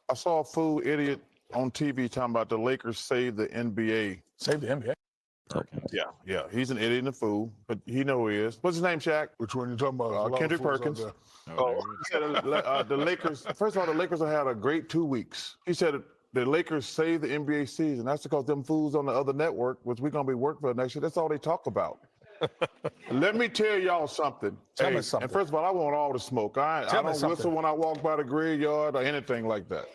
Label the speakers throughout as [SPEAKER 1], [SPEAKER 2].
[SPEAKER 1] I saw a fool idiot on TV talking about the Lakers saved the NBA.
[SPEAKER 2] Save the NBA.
[SPEAKER 1] Yeah. He's an idiot and a fool, but he know he is. What's his name, Shaq?
[SPEAKER 3] Which one you talking about? There's a lot
[SPEAKER 1] Kendrick
[SPEAKER 3] of fools out
[SPEAKER 1] Perkins.
[SPEAKER 3] there.
[SPEAKER 1] The Lakers. First of all, the Lakers have had a great 2 weeks. He said the Lakers saved the NBA season. That's because them fools on the other network, which we're gonna be working for next year. That's all they talk about. Let me tell y'all something.
[SPEAKER 2] Tell me something.
[SPEAKER 1] And first of all, I want all the smoke. I don't whistle when I walk by the graveyard or anything like that.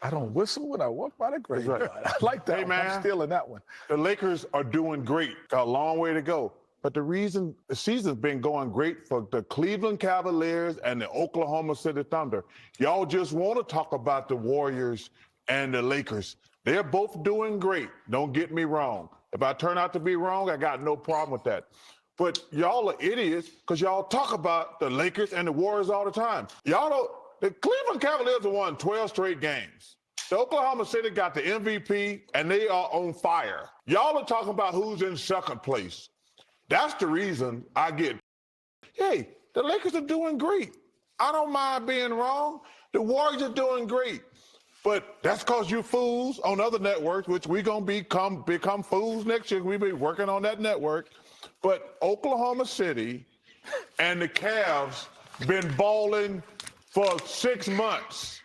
[SPEAKER 2] I don't whistle when I walk by the graveyard.
[SPEAKER 1] Right.
[SPEAKER 2] I like that.
[SPEAKER 1] Hey, man.
[SPEAKER 2] I'm stealing that one.
[SPEAKER 1] The Lakers are doing great. Got a long way to go. But the reason the season's been going great for the Cleveland Cavaliers and the Oklahoma City Thunder, y'all just want to talk about the Warriors and the Lakers. They're both doing great. Don't get me wrong. If I turn out to be wrong, I got no problem with that. But y'all are idiots because y'all talk about the Lakers and the Warriors all the time. Y'all don't. The Cleveland Cavaliers have won 12 straight games. The Oklahoma City got the MVP, and they are on fire. Y'all are talking about who's in second place. That's the reason I get, hey, the Lakers are doing great. I don't mind being wrong. The Warriors are doing great. But that's because you fools on other networks, which we're going to become fools next year. We'll be working on that network. But Oklahoma City and the Cavs been balling for 6 months.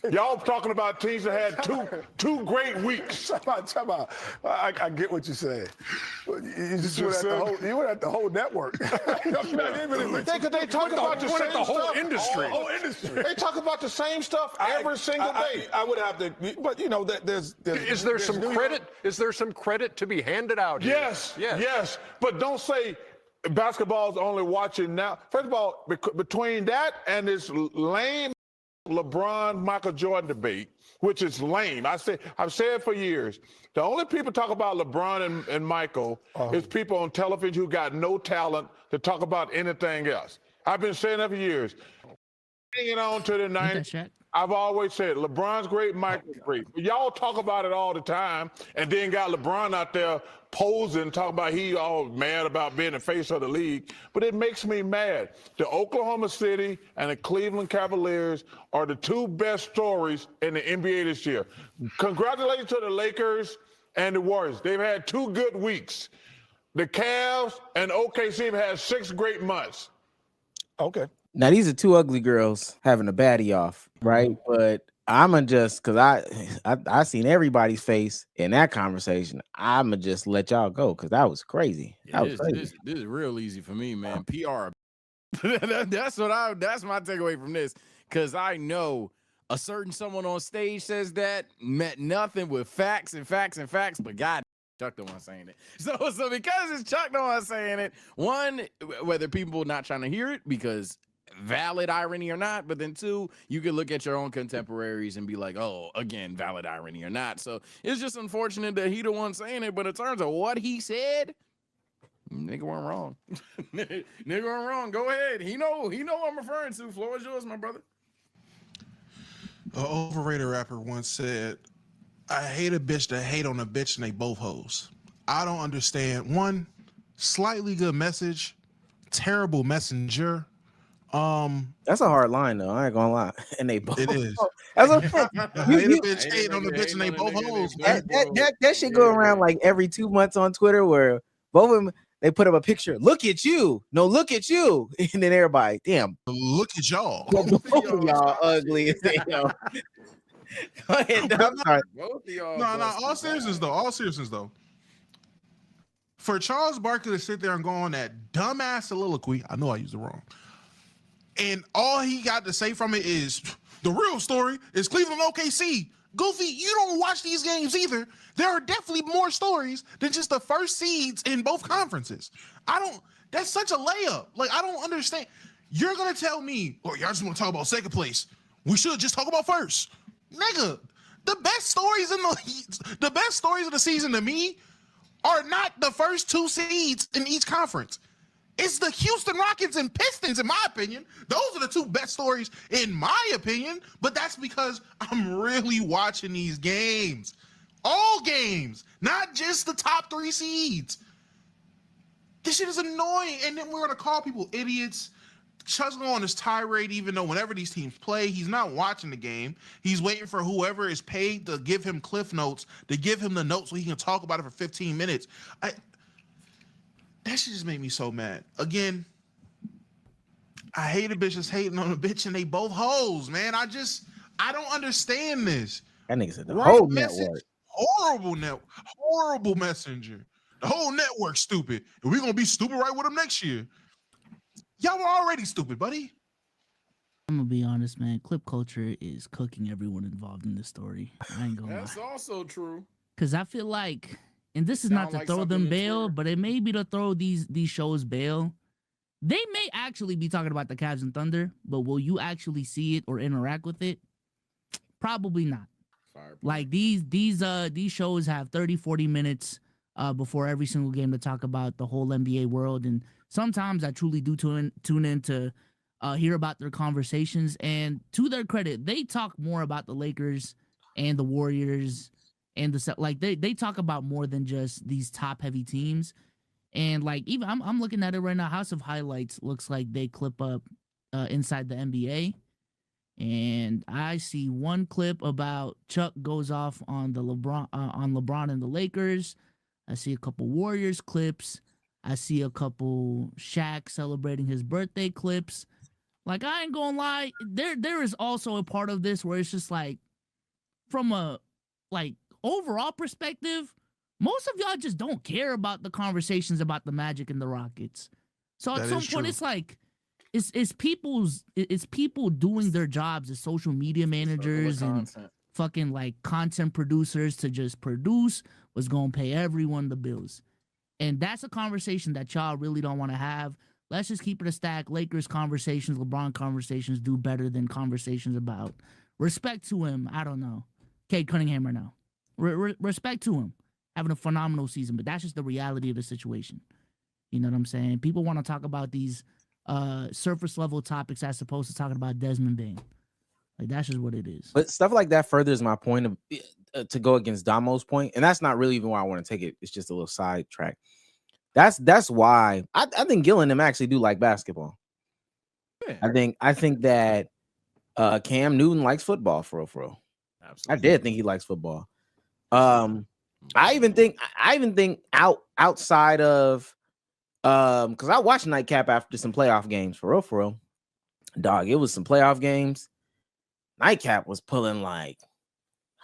[SPEAKER 1] Y'all talking about teams that had two great weeks.
[SPEAKER 2] Time out. I get what you're saying. You went at the whole network.
[SPEAKER 1] They talk about the same
[SPEAKER 2] whole
[SPEAKER 1] stuff.
[SPEAKER 2] industry.
[SPEAKER 1] Whole industry. They talk about the same stuff every single day.
[SPEAKER 2] I would have to, but you know, there's
[SPEAKER 4] Is there some credit? Is there some credit to be handed out here?
[SPEAKER 1] Yes. But don't say basketball's only watching now. First of all, between that and this lame LeBron Michael Jordan debate, which is lame. I've said it for years. The only people talk about LeBron and Michael is people on television who got no talent to talk about anything else. I've been saying that for years. Hanging on to the 90s. I've always said LeBron's great, Michael's great. But y'all talk about it all the time, and then got LeBron out there posing, talking about he all mad about being the face of the league. But it makes me mad. The Oklahoma City and the Cleveland Cavaliers are the two best stories in the NBA this year. Congratulations to the Lakers and the Warriors. They've had 2 good weeks. The Cavs and OKC have had 6 great months.
[SPEAKER 2] Okay.
[SPEAKER 5] Now these are 2 ugly girls having a baddie off, right? But I'ma just, cause I seen everybody's face in that conversation. I'ma just let y'all go because that was crazy.
[SPEAKER 6] This is real easy for me, man. PR. That's my takeaway from this. Cause I know a certain someone on stage says that meant nothing with facts and facts and facts, but God, Chuck the one saying it. So because it's Chuck the one saying it, one, whether people not trying to hear it because valid irony or not, but then 2, you can look at your own contemporaries and be like, oh, again, valid irony or not. So it's just unfortunate that he the one saying it, but in terms of what he said, nigga weren't wrong. Nigga weren't wrong. Go ahead. He know what I'm referring to. Floor is yours, my brother.
[SPEAKER 7] An overrated rapper once said, I hate a bitch that hate on a bitch and they both hoes. I don't understand. One, slightly good message, terrible messenger.
[SPEAKER 5] That's a hard line though. I ain't gonna lie. And they both.
[SPEAKER 7] It is.
[SPEAKER 5] That's what I'm saying.
[SPEAKER 7] Hate a bitch, hate on the bitch, and they both hoes.
[SPEAKER 5] That should go around like every 2 months on Twitter where both of them they put up a picture. Look at you. No, look at you. And then everybody, damn.
[SPEAKER 7] Look at y'all.
[SPEAKER 5] Both of y'all ugly as hell. Go ahead. I'm sorry.
[SPEAKER 7] No. All seriousness though. For Charles Barkley to sit there and go on that dumbass soliloquy, I know I used it wrong. And all he got to say from it is the real story is Cleveland OKC. Goofy, you don't watch these games either. There are definitely more stories than just the first seeds in both conferences. That's such a layup. Like, I don't understand. You're going to tell me, y'all just want to talk about second place. We should just talk about first. Nigga, the best stories of the season to me are not the first 2 seeds in each conference. It's the Houston Rockets and Pistons, in my opinion. Those are the 2 best stories, in my opinion. But that's because I'm really watching these games. All games, not just the top 3 seeds. This shit is annoying. And then we're going to call people idiots. Chuck's going on this tirade, even though whenever these teams play, he's not watching the game. He's waiting for whoever is paid to give him cliff notes, to give him the notes so he can talk about it for 15 minutes. That shit just made me so mad. Again, I hate a bitch that's hating on a bitch, and they both hoes, man. I don't understand this.
[SPEAKER 5] That nigga said the
[SPEAKER 7] Right
[SPEAKER 5] whole
[SPEAKER 7] message,
[SPEAKER 5] network.
[SPEAKER 7] horrible messenger. The whole network stupid, and we're gonna be stupid right with them next year. Y'all were already stupid, buddy.
[SPEAKER 3] I'm gonna be honest, man. Clip culture is cooking everyone involved in this story. I ain't gonna
[SPEAKER 6] That's
[SPEAKER 3] lie.
[SPEAKER 6] also true.
[SPEAKER 3] Because I feel like, and this is
[SPEAKER 6] Sound
[SPEAKER 3] not to
[SPEAKER 6] like
[SPEAKER 3] throw
[SPEAKER 6] something
[SPEAKER 3] them
[SPEAKER 6] in
[SPEAKER 3] bail,
[SPEAKER 6] Twitter.
[SPEAKER 3] but it may be to throw these shows bail. They may actually be talking about the Cavs and Thunder, but will you actually see it or interact with it? Probably not.
[SPEAKER 6] Fire.
[SPEAKER 3] Like these shows have 30, 40 minutes before every single game to talk about the whole NBA world. And sometimes I truly do tune in to hear about their conversations. And to their credit, they talk more about the Lakers and the Warriors and they talk about more than just these top heavy teams. And like even I'm looking at it right now. House of Highlights looks like they clip up inside the NBA. And I see one clip about Chuck goes off on the LeBron and the Lakers. I see a couple Warriors clips. I see a couple Shaq celebrating his birthday clips. Like, I ain't gonna lie, there is also a part of this where it's just like, from a like overall perspective, most of y'all just don't care about the conversations about the Magic and the Rockets. So at
[SPEAKER 7] That
[SPEAKER 3] some
[SPEAKER 7] is
[SPEAKER 3] point,
[SPEAKER 7] true.
[SPEAKER 3] it's like it's people doing their jobs as social media managers and fucking like content producers to just produce what's gonna pay everyone the bills. And that's a conversation that y'all really don't want to have. Let's just keep it a stack. Lakers conversations, LeBron conversations do better than conversations about respect to him. I don't know. Cade Cunningham right now. Respect to him. Having a phenomenal season, but that's just the reality of the situation. You know what I'm saying? People want to talk about these surface level topics as opposed to talking about Desmond Bain. Like, that's just what it is.
[SPEAKER 5] But stuff like that furthers my point of to go against Damo's point, and that's not really even why I want to take it. It's just a little sidetrack. That's why I think Gil and them actually do like basketball.
[SPEAKER 6] Yeah.
[SPEAKER 5] I think that Cam Newton likes football for real.
[SPEAKER 6] Absolutely.
[SPEAKER 5] I did think he likes football. I even think outside of because I watched Nightcap after some playoff games for real. Dog, it was some playoff games. Nightcap was pulling like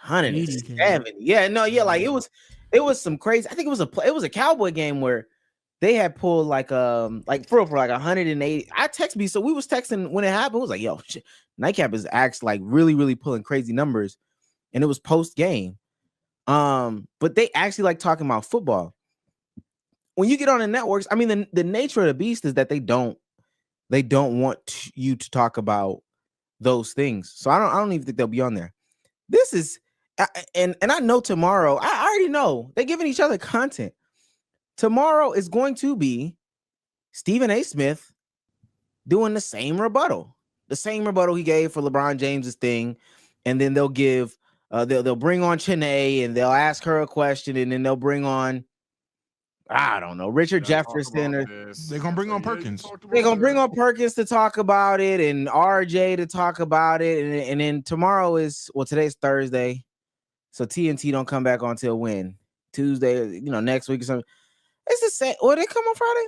[SPEAKER 5] 170. Yeah, no, yeah, like it was some crazy. I think it was a Cowboy game where they had pulled like for like 180. I text me, so we was texting when it happened. It was like, yo, shit, Nightcap is actually like really pulling crazy numbers, and it was post game. But they actually like talking about football. When you get on the networks, I mean, the nature of the beast is that they don't want you to talk about those things. So I don't even think they'll be on there. This is and I know tomorrow, I already know they're giving each other content. Tomorrow is going to be Stephen A. Smith doing the same rebuttal he gave for LeBron James's thing, and then they'll give they'll bring on Chene and they'll ask her a question, and then they'll bring on I don't know Richard Jefferson, or
[SPEAKER 7] They're gonna bring on Perkins.
[SPEAKER 5] they're gonna bring on Perkins to talk about it and RJ to talk about it, and then tomorrow is today's Thursday, so TNT don't come back on till when? Tuesday, next week or something. It's the same. Or they come on Friday.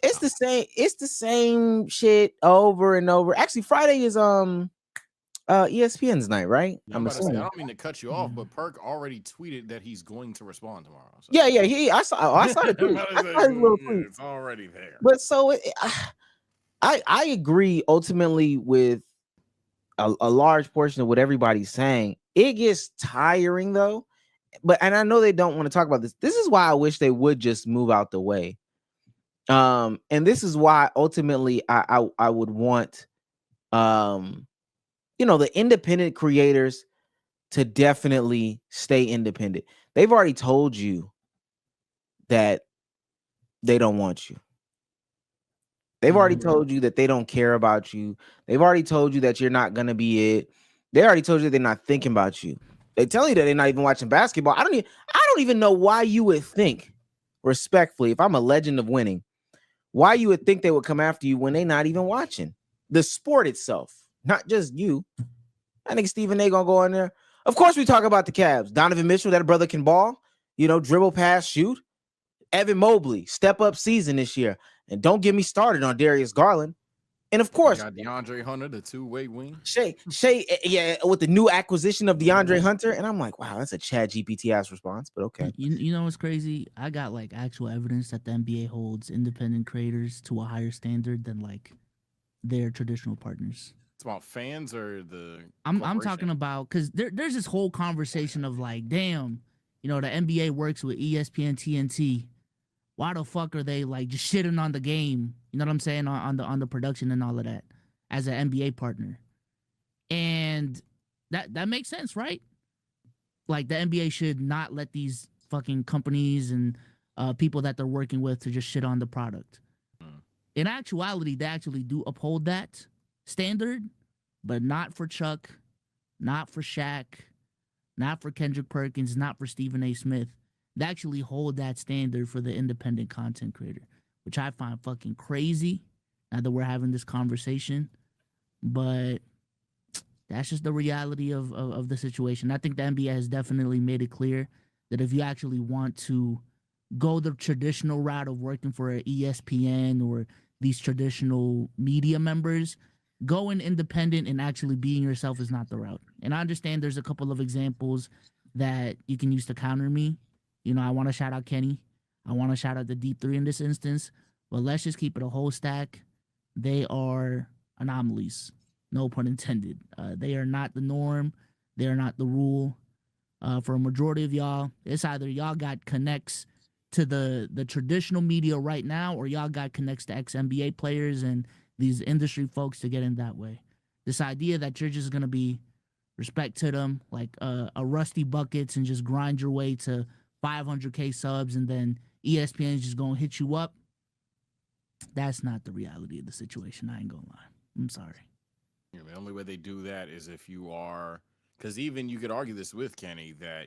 [SPEAKER 5] It's the same. It's the same shit over and over. Actually, Friday is ESPN's night, right?
[SPEAKER 6] I'm about to say, I don't mean to cut you off, but Perk already tweeted that he's going to respond tomorrow. So.
[SPEAKER 5] Yeah. I saw the tweet. I saw his little tweet.
[SPEAKER 6] It's already there.
[SPEAKER 5] But so I agree ultimately with a large portion of what everybody's saying. It gets tiring though. And I know they don't want to talk about this. This is why I wish they would just move out the way. And this is why ultimately I would want the independent creators to definitely stay independent. They've already told you that they don't want you. They've already told you that they don't care about you. They've already told you that you're not gonna be it. They already told you they're not thinking about you. They tell you that they're not even watching basketball. I don't even know why you would think, respectfully, if I'm a legend of winning, why you would think they would come after you when they're not even watching. the sport itself, not just you. I think Stephen A. gonna go in there. Of course, we talk about the Cavs. Donovan Mitchell, that brother can ball. Dribble, pass, shoot. Evan Mobley, step up season this year. And don't get me started on Darius Garland. And of course,
[SPEAKER 6] got DeAndre Hunter, the two-way wing.
[SPEAKER 5] Shay, yeah, with the new acquisition of DeAndre Hunter. And I'm like, wow, that's a Chad GPT ass response, but okay.
[SPEAKER 3] You know what's crazy? I got like actual evidence that the NBA holds independent creators to a higher standard than like their traditional partners.
[SPEAKER 6] It's about fans or the
[SPEAKER 3] I'm
[SPEAKER 6] corporation?
[SPEAKER 3] talking about because there's this whole conversation of like, damn, the NBA works with ESPN TNT. Why the fuck are they like just shitting on the game? You know what I'm saying, on the production and all of that as an NBA partner, and that makes sense, right? Like the NBA should not let these fucking companies and people that they're working with to just shit on the product. In actuality, they actually do uphold that standard, but not for Chuck, not for Shaq, not for Kendrick Perkins, not for Stephen A. Smith. They actually hold that standard for the independent content creator, which I find fucking crazy now that we're having this conversation. But that's just the reality of the situation. I think the NBA has definitely made it clear that if you actually want to go the traditional route of working for an ESPN or these traditional media members, going independent and actually being yourself is not the route. And I understand there's a couple of examples that you can use to counter me. I want to shout out Kenny. I want to shout out the Deep 3 in this instance. But let's just keep it a whole stack. They are anomalies. No pun intended. They are not the norm. They are not the rule. For a majority of y'all, it's either y'all got connects to the traditional media right now, or y'all got connects to ex-NBA players and these industry folks to get in that way. This idea that you're just going to be, respect to them, like a Rusty Buckets and just grind your way to 500K subs and then ESPN is just going to hit you up. That's not the reality of the situation. I ain't going to lie. I'm sorry.
[SPEAKER 6] Yeah, the only way they do that is if you are, because even you could argue this with Kenny, that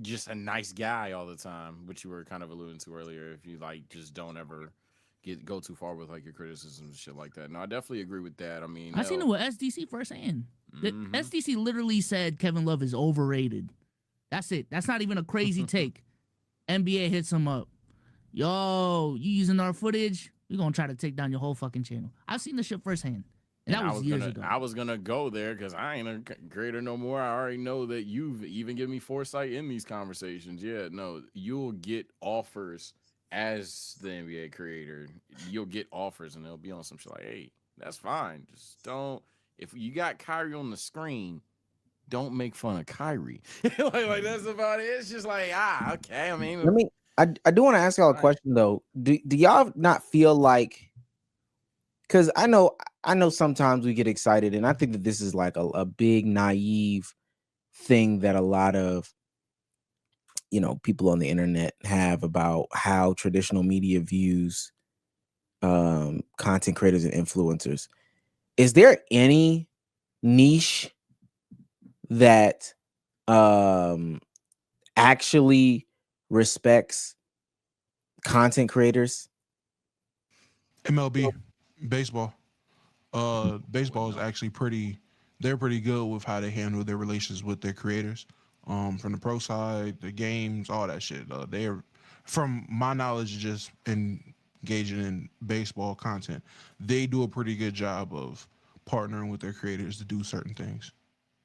[SPEAKER 6] just a nice guy all the time, which you were kind of alluding to earlier. If you like, just don't ever go too far with like your criticism and shit like that. No, I definitely agree with that. I mean,
[SPEAKER 3] I seen it with SDC firsthand. The
[SPEAKER 6] Mhm.
[SPEAKER 3] SDC literally said Kevin Love is overrated. That's it. That's not even a crazy take. NBA hits him up. Yo, you using our footage? We're gonna try to take down your whole fucking channel. I've seen the shit firsthand. And that was years ago.
[SPEAKER 6] I was gonna go there because I ain't a creator no more. I already know that you've even given me foresight in these conversations. Yeah, no, you'll get offers as the NBA creator. You'll get offers and they'll be on some shit like, hey, that's fine. Just don't. If you got Kyrie on the screen, don't make fun of Kyrie. like that's about it. It's just like, okay. I mean,
[SPEAKER 5] I do want to ask y'all a question though. Do y'all not feel like, because I know sometimes we get excited, and I think that this is like a big naive thing that a lot of people on the internet have about how traditional media views content creators and influencers. Is there any niche that actually respects content creators?
[SPEAKER 7] MLB, baseball. Baseball is actually they're pretty good with how they handle their relations with their creators. From the pro side, the games, all that shit. They're, from my knowledge, just engaging in baseball content, they do a pretty good job of partnering with their creators to do certain things.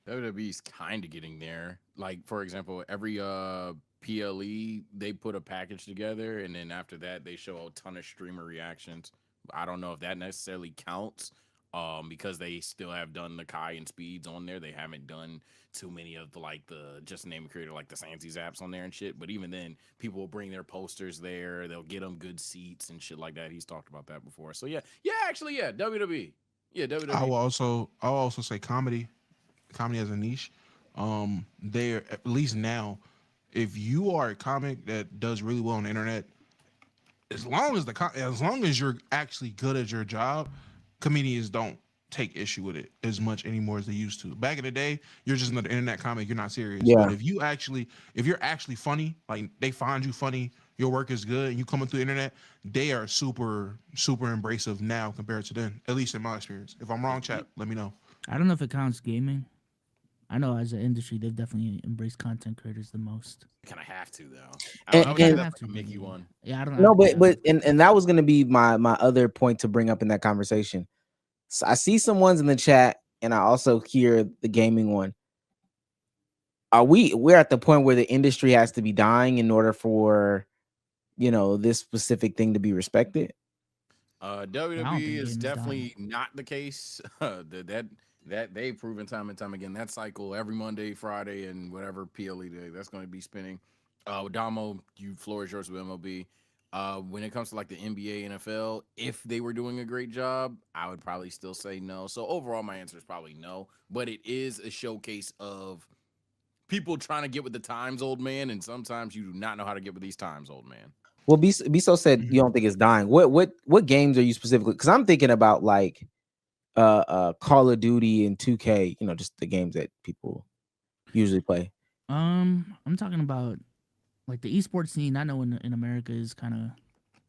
[SPEAKER 6] WWE's kind of getting there. Like, for example, every PLE, they put a package together, and then after that, they show a ton of streamer reactions. I don't know if that necessarily counts, because they still have done the Kai and Speeds on there. They haven't done too many of the just name a creator, like the Sansies apps on there and shit. But even then, people will bring their posters there. They'll get them good seats and shit like that. He's talked about that before. So yeah, WWE. Yeah, WWE.
[SPEAKER 7] I'll also say comedy as a niche. They're, at least now, if you are a comic that does really well on the internet, as long as you're actually good at your job, comedians don't take issue with it as much anymore as they used to. Back in the day, you're just another internet comic, you're not serious.
[SPEAKER 5] Yeah.
[SPEAKER 7] But if you're actually funny, like they find you funny, your work is good and you coming through the internet, they are super embracive now compared to then. At least in my experience. If I'm wrong, chat, let me know.
[SPEAKER 3] I don't know if it counts gaming. I know as an industry, they've definitely embraced content creators the most.
[SPEAKER 6] Kind of have to though.
[SPEAKER 5] And-
[SPEAKER 6] I would
[SPEAKER 3] Yeah,
[SPEAKER 6] say
[SPEAKER 5] and-
[SPEAKER 6] that's
[SPEAKER 3] have
[SPEAKER 6] like
[SPEAKER 3] to,
[SPEAKER 6] a Mickey
[SPEAKER 3] yeah.
[SPEAKER 6] one.
[SPEAKER 3] Yeah, I don't.
[SPEAKER 5] No,
[SPEAKER 3] yeah.
[SPEAKER 5] and that was gonna be my other point to bring up in that conversation. So I see some ones in the chat, and I also hear the gaming one. We're at the point where the industry has to be dying in order for this specific thing to be respected?
[SPEAKER 6] WWE
[SPEAKER 3] think
[SPEAKER 6] is
[SPEAKER 3] gaming's
[SPEAKER 6] definitely not the case. That they've proven time and time again. That cycle every Monday, Friday, and whatever PLE day that's going to be spinning. Damo, you floor is yours with MLB. When it comes to like the NBA, NFL, if they were doing a great job, I would probably still say no. So overall, my answer is probably no. But it is a showcase of people trying to get with the times, old man, and sometimes you do not know how to get with these times, old man.
[SPEAKER 5] Well, Biso said you don't think it's dying. What games are you specifically? Because I'm thinking about like Call of Duty and 2K. Just the games that people usually play.
[SPEAKER 3] I'm talking about like the esports scene. I know in America is kind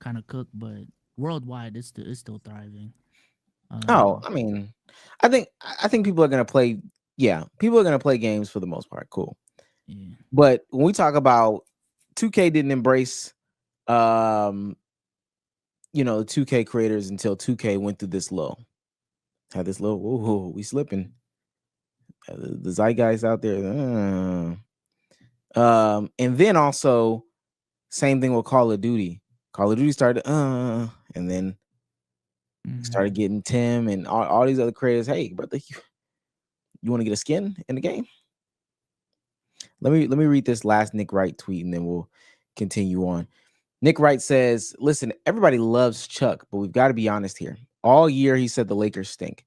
[SPEAKER 3] of cooked, but worldwide it's still thriving.
[SPEAKER 5] I mean, I think people are gonna play. Yeah, people are gonna play games for the most part. Cool.
[SPEAKER 3] Yeah.
[SPEAKER 5] But when we talk about 2K didn't embrace the 2K creators until 2K went through this low. Had this low, whoa, we slipping. The zeitgeist out there. And then also same thing with Call of Duty. Call of Duty started and then started getting Tim and all these other creators. Hey, brother, you want to get a skin in the game? Let me read this last Nick Wright tweet and then we'll continue on. Nick Wright says, listen, everybody loves Chuck, but we've got to be honest here. All year he said the Lakers stink.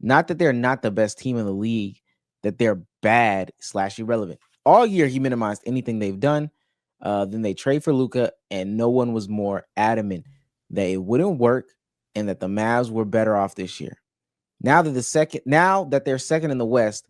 [SPEAKER 5] Not that they're not the best team in the league, that they're bad / irrelevant. All year he minimized anything they've done. Then they trade for Luka, and no one was more adamant that it wouldn't work and that the Mavs were better off this year. Now that they're second in the West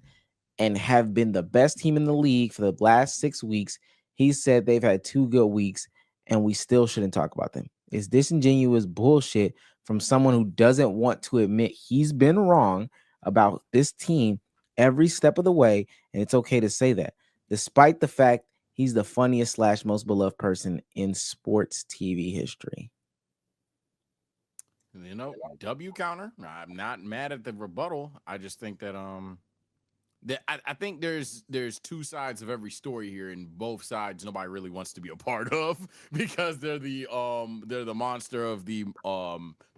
[SPEAKER 5] and have been the best team in the league for the last 6 weeks, he said they've had 2 good weeks and we still shouldn't talk about them. It's disingenuous bullshit from someone who doesn't want to admit he's been wrong about this team every step of the way, and it's okay to say that, despite the fact he's the funniest / most beloved person in sports TV history.
[SPEAKER 6] W counter. I'm not mad at the rebuttal. I just think that I think there's 2 sides of every story here, and both sides nobody really wants to be a part of because they're the monster of the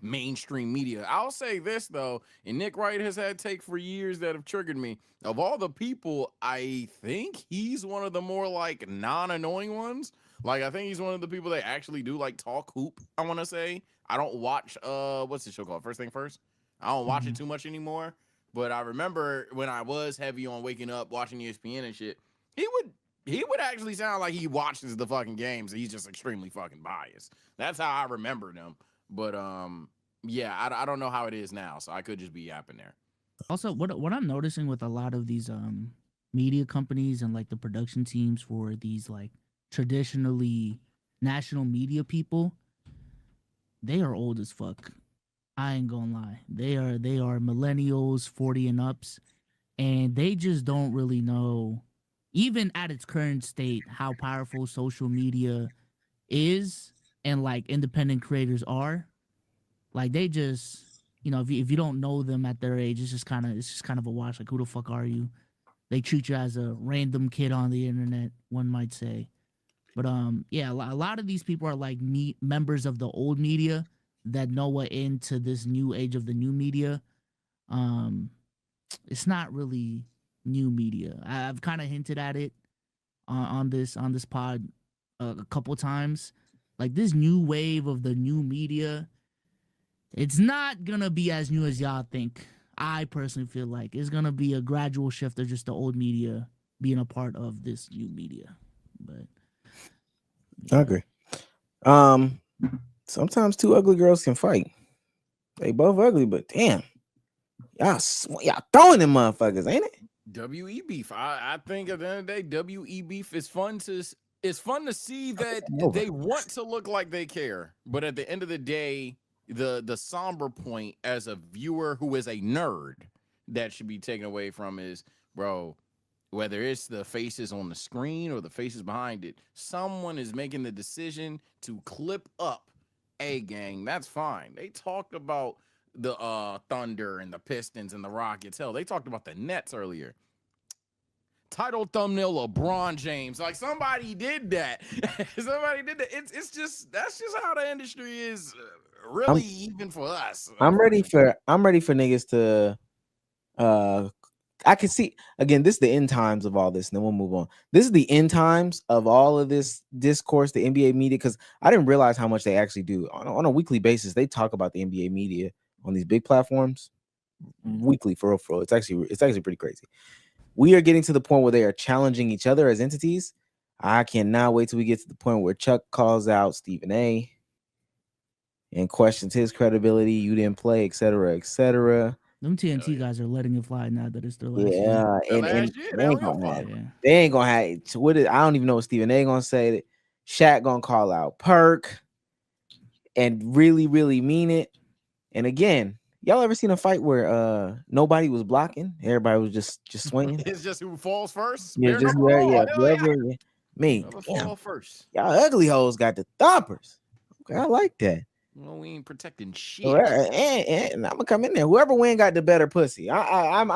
[SPEAKER 6] mainstream media. I'll say this though, and Nick Wright has had take for years that have triggered me. Of all the people, I think he's one of the more like non-annoying ones. Like I think he's one of the people that actually do like talk hoop. I want to say I don't watch what's the show called? First Thing First. I don't watch it too much anymore. But I remember when I was heavy on waking up, watching ESPN and shit, he would actually sound like he watches the fucking games. He's just extremely fucking biased. That's how I remembered him. But yeah, I don't know how it is now, so I could just be yapping there.
[SPEAKER 3] Also, what I'm noticing with a lot of these media companies and like the production teams for these like traditionally national media people, they are old as fuck. I ain't gonna lie. They are millennials, 40 and ups, and they just don't really know, even at its current state, how powerful social media is and like independent creators are. Like they just, if you don't know them at their age, it's just kind of a wash. Like who the fuck are you? They treat you as a random kid on the internet, one might say. But yeah, a lot of these people are like members of the old media that Noah into this new age of the new media. It's not really new media. I've kind of hinted at it on this pod a couple times. Like this new wave of the new media, it's not gonna be as new as y'all think. I personally feel like it's gonna be a gradual shift of just the old media being a part of this new media. But
[SPEAKER 5] I agree. Sometimes 2 ugly girls can fight. They both ugly, but damn, y'all throwing them motherfuckers, ain't it?
[SPEAKER 6] WE beef. I think at the end of the day, WE beef is fun to it's fun to see that
[SPEAKER 5] over.
[SPEAKER 6] they want to look like they care, but at the end of the day, the somber point as a viewer who is a nerd that should be taken away from is, bro, whether it's the faces on the screen or the faces behind it, someone is making the decision to clip up a gang. That's fine. They talked about the Thunder and the Pistons and the Rockets. Hell, they talked about the Nets earlier. Title thumbnail LeBron James. Like somebody did that. Somebody did that. It's just that's just how the industry is. Really, even for us.
[SPEAKER 5] I'm ready for niggas to I can see again, this is the end times of all this, and then we'll move on. This is the end times of all of this discourse, the NBA media, because I didn't realize how much they actually do on a weekly basis. They talk about the NBA media on these big platforms weekly for real. It's actually pretty crazy. We are getting to the point where they are challenging each other as entities. I cannot wait till we get to the point where Chuck calls out Stephen A. and questions his credibility. You didn't play, et cetera, et cetera.
[SPEAKER 3] Them TNT guys are letting it fly now that it's their last year.
[SPEAKER 5] Yeah, and
[SPEAKER 6] they ain't gonna
[SPEAKER 3] Yeah.
[SPEAKER 5] they ain't gonna have what is, I don't even know what Stephen A gonna say. Shaq gonna call out Perk and really, really mean it. And again, y'all ever seen a fight where nobody was blocking? Everybody was just swinging.
[SPEAKER 6] It's just who falls first.
[SPEAKER 5] Yeah, just whoever. Me,
[SPEAKER 6] Fall first.
[SPEAKER 5] y'all ugly hoes got the thumpers. Okay, I like that.
[SPEAKER 6] Well, we ain't protecting shit.
[SPEAKER 5] And I'm gonna come in there. Whoever win got the better pussy. I'm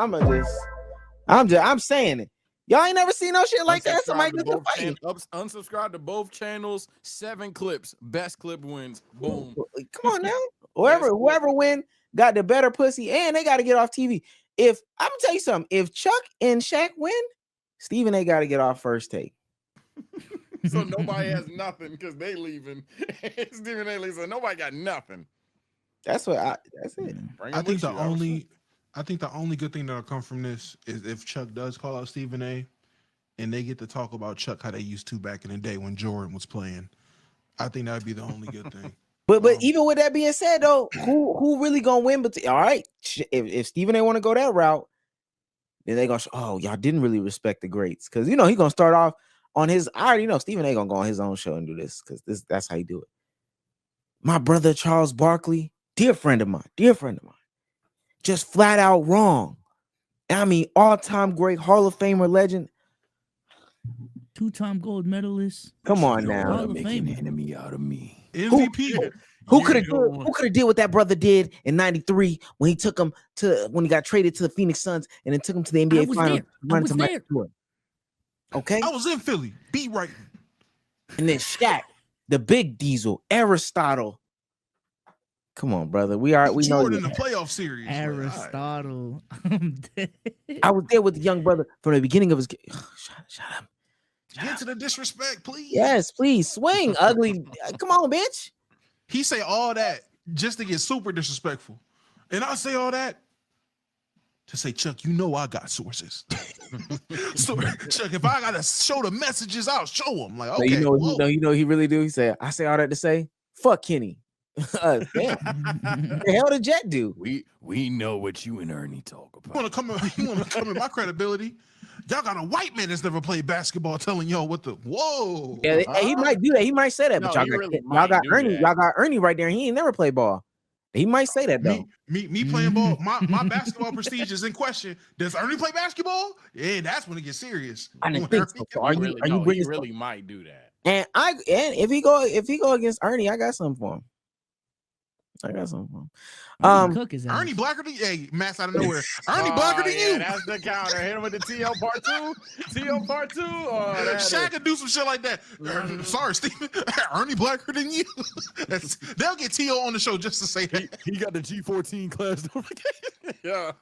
[SPEAKER 5] saying it. Y'all ain't never seen no shit like that. Somebody get the fight.
[SPEAKER 6] Unsubscribe to both channels. 7 clips. Best clip wins. Boom.
[SPEAKER 5] Come on now. Whoever win got the better pussy, and they got to get off TV. If I'm gonna tell you something, if Chuck and Shaq win, Stephen A got to get off First Take.
[SPEAKER 6] So nobody has nothing because they leaving. Stephen A. So nobody got nothing.
[SPEAKER 5] That's it.
[SPEAKER 7] I think the only good thing that'll come from this is if Chuck does call out Stephen A. and they get to talk about Chuck how they used to back in the day when Jordan was playing. I think that'd be the only good thing.
[SPEAKER 5] But even with that being said, though, who really gonna win? But all right, if Stephen A. want to go that route, then they gonna y'all didn't really respect the greats, because he gonna start off on his. I already know Stephen A. gonna go on his own show and do this because that's how you do it. My brother Charles Barkley, dear friend of mine, just flat out wrong. I mean, all-time great Hall of Famer legend.
[SPEAKER 3] 2-time gold medalist.
[SPEAKER 5] Come on now.
[SPEAKER 3] Hall of Fame.
[SPEAKER 6] Enemy out of me.
[SPEAKER 7] MVP.
[SPEAKER 5] Who could have did what that brother did in '93 when he got traded to the Phoenix Suns and then took him to the NBA Finals?
[SPEAKER 3] I was there.
[SPEAKER 5] Okay.
[SPEAKER 7] I was in Philly. Beat right.
[SPEAKER 5] And then Shaq, the big Diesel, Aristotle. Come on, brother. We know
[SPEAKER 7] Jordan
[SPEAKER 5] you.
[SPEAKER 7] in the playoff series.
[SPEAKER 3] Aristotle.
[SPEAKER 5] I was there with the young brother from the beginning of his game. Shut up.
[SPEAKER 7] Get to the disrespect, please.
[SPEAKER 5] Yes, please. Swing, ugly. Come on, bitch.
[SPEAKER 7] He say all that just to get super disrespectful. And I say all that to say, Chuck, I got sources. So, Chuck, if I gotta show the messages, I'll show them. Like, okay.
[SPEAKER 5] He really do. He said, I say all that to say, fuck Kenny. Damn. The hell did Jet do?
[SPEAKER 6] We know what you and Ernie talk about.
[SPEAKER 7] You wanna come in my credibility? Y'all got a white man that's never played basketball telling y'all what the whoa.
[SPEAKER 5] Yeah, he might do that. He might say that, but y'all got Ernie.
[SPEAKER 6] That.
[SPEAKER 5] Y'all got Ernie right there. He ain't never played ball. He might say that though.
[SPEAKER 7] Me playing ball, my basketball prestige is in question. Does Ernie play basketball? Yeah, that's when it gets serious.
[SPEAKER 5] I didn't think so. So
[SPEAKER 6] He
[SPEAKER 5] bringing
[SPEAKER 6] really might do that.
[SPEAKER 5] And if he go against Ernie, I got something for him.
[SPEAKER 3] Cook is
[SPEAKER 7] Ernie blacker than Matt's out of nowhere. Ernie blacker than you.
[SPEAKER 6] That's the counter. Hit him with the TL part 2. TL part 2.
[SPEAKER 7] Shaq could do some shit like that. Sorry, Steven. Ernie blacker than you. They'll get T.O. on the show just to say that.
[SPEAKER 6] He got the G14 class notification. Yeah.